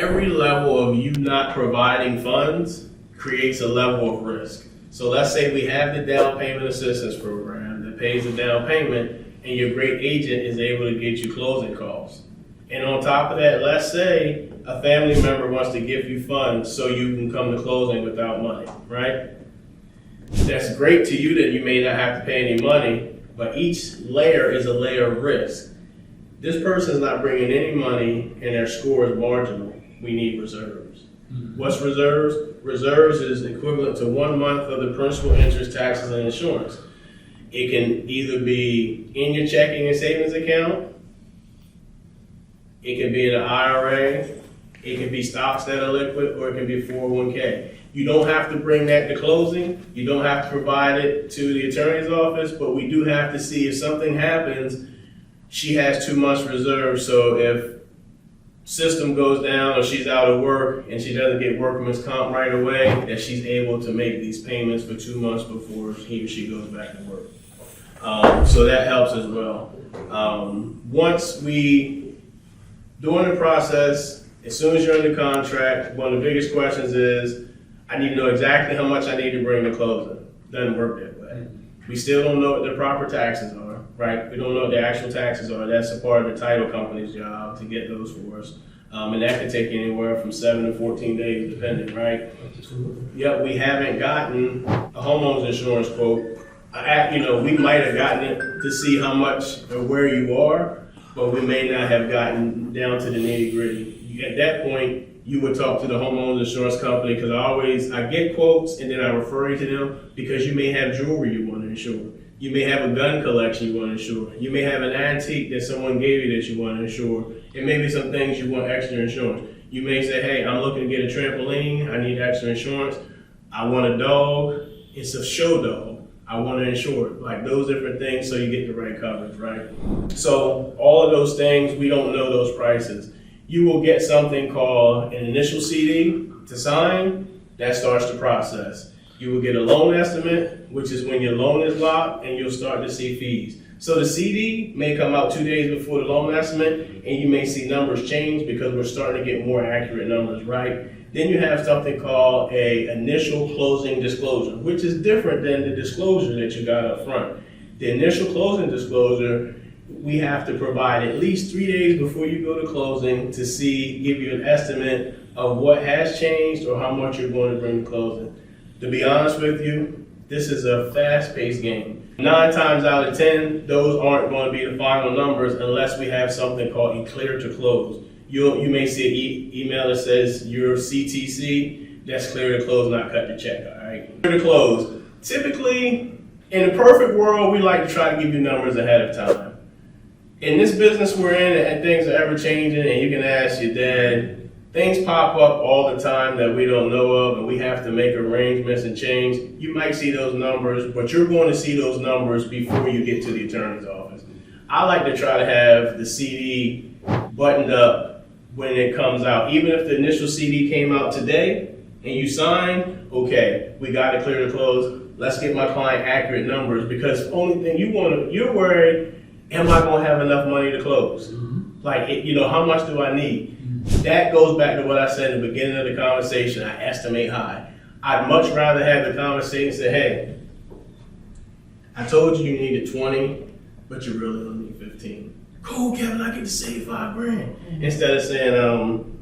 every level of you not providing funds creates a level of risk. So let's say we have the down payment assistance program that pays the down payment, and your great agent is able to get you closing costs. And on top of that, let's say a family member wants to give you funds so you can come to closing without money, right? That's great to you that you may not have to pay any money, but each layer is a layer of risk. This person's not bringing any money and their score is marginal. We need reserves. What's reserves? Reserves is equivalent to 1 month of the principal, interest, taxes, and insurance. It can either be in your checking and savings account, it can be in an IRA, it can be stocks that are liquid, or it can be 401k. You don't have to bring that to closing, you don't have to provide it to the attorney's office, but we do have to see if something happens, she has 2 months reserve, so if system goes down or she's out of work and she doesn't get workman's comp right away, that she's able to make these payments for 2 months before he or she goes back to work. So that helps as well. During the process, as soon as you're under contract, one of the biggest questions is, I need to know exactly how much I need to bring to closing. Doesn't work that way. We still don't know what the proper taxes are, right? We don't know what the actual taxes are. That's a part of the title company's job to get those for us. And that could take anywhere from 7 to 14 days, depending, right? Yep, we haven't gotten a homeowner's insurance quote. We might have gotten it to see how much or where you are, but we may not have gotten down to the nitty gritty. At that point, you would talk to the homeowner's insurance company, because I get quotes and then I refer you to them, because you may have jewelry you want to insure. You may have a gun collection you want to insure. You may have an antique that someone gave you that you want to insure. It may be some things you want extra insurance. You may say, hey, I'm looking to get a trampoline. I need extra insurance. I want a dog. It's a show dog. I want to insure it. Like those different things so you get the right coverage, right? So all of those things, we don't know those prices. You will get something called an initial CD to sign. That starts the process. You will get a loan estimate, which is when your loan is locked, and you'll start to see fees. So the CD may come out 2 days before the loan estimate, and you may see numbers change because we're starting to get more accurate numbers, right? Then you have something called a initial closing disclosure, which is different than the disclosure that you got up front. The initial closing disclosure, we have to provide at least 3 days before you go to closing to give you an estimate of what has changed or how much you're going to bring to closing. To be honest with you, this is a fast-paced game. 9 times out of 10, those aren't going to be the final numbers unless we have something called a clear to close. You may see an email that says your CTC, that's clear to close, not cut the check, all right? Clear to close. Typically, in a perfect world, we like to try to give you numbers ahead of time. In this business we're in, and things are ever changing, and you can ask your dad, things pop up all the time that we don't know of, and we have to make arrangements and change. You might see those numbers, but you're going to see those numbers before you get to the attorney's office. I like to try to have the CD buttoned up when it comes out. Even if the initial CD came out today and you signed, okay, we got it clear to close. Let's get my client accurate numbers, because the only thing you're worried, am I going to have enough money to close? Like, how much do I need? That goes back to what I said in the beginning of the conversation. I estimate high. I'd much rather have the conversation say, hey, I told you needed 20, but you really only need 15. Cool, Kevin, I get to save $5,000. Instead of saying,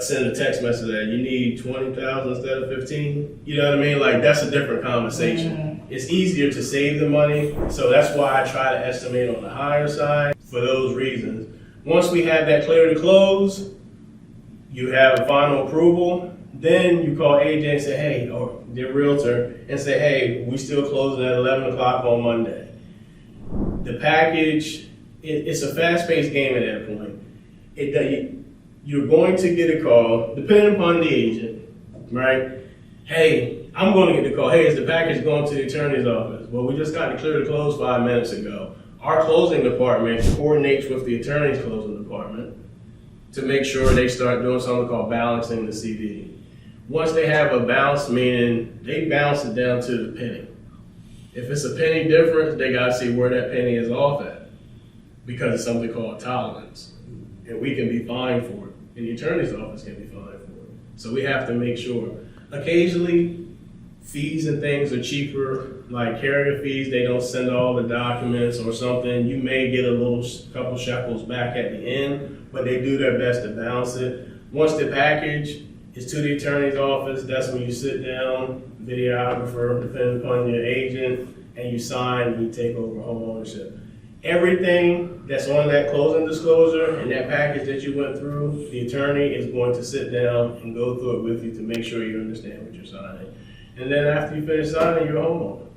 send a text message that you need 20,000 instead of 15. You know what I mean? Like, that's a different conversation. It's easier to save the money, so that's why I try to estimate on the higher side for those reasons. Once we have that clear to close, you have a final approval, then you call AJ and say, hey, or your realtor, and say, hey, we still closing at 11 o'clock on Monday. The package, it's a fast-paced game at that point. You're going to get a call, depending upon the agent, right? Hey, I'm going to get the call. Hey, is the package going to the attorney's office? Well, we just got to clear to close 5 minutes ago. Our closing department coordinates with the attorney's closing department to make sure they start doing something called balancing the CD. Once they have a balance, meaning they balance it down to the penny. If it's a penny difference, they got to see where that penny is off at, because it's something called tolerance. and we can be fined for it, and the attorney's office can be fined for it. So we have to make sure. Occasionally, fees and things are cheaper, like carrier fees, they don't send all the documents or something. You may get a couple shekels back at the end, but they do their best to balance it. Once the package is to the attorney's office, that's when you sit down, videographer, depending upon your agent, and you sign and you take over home ownership. Everything that's on that closing disclosure and that package that you went through, the attorney is going to sit down and go through it with you to make sure you understand what you're signing. And then after you finish signing, you're a homeowner.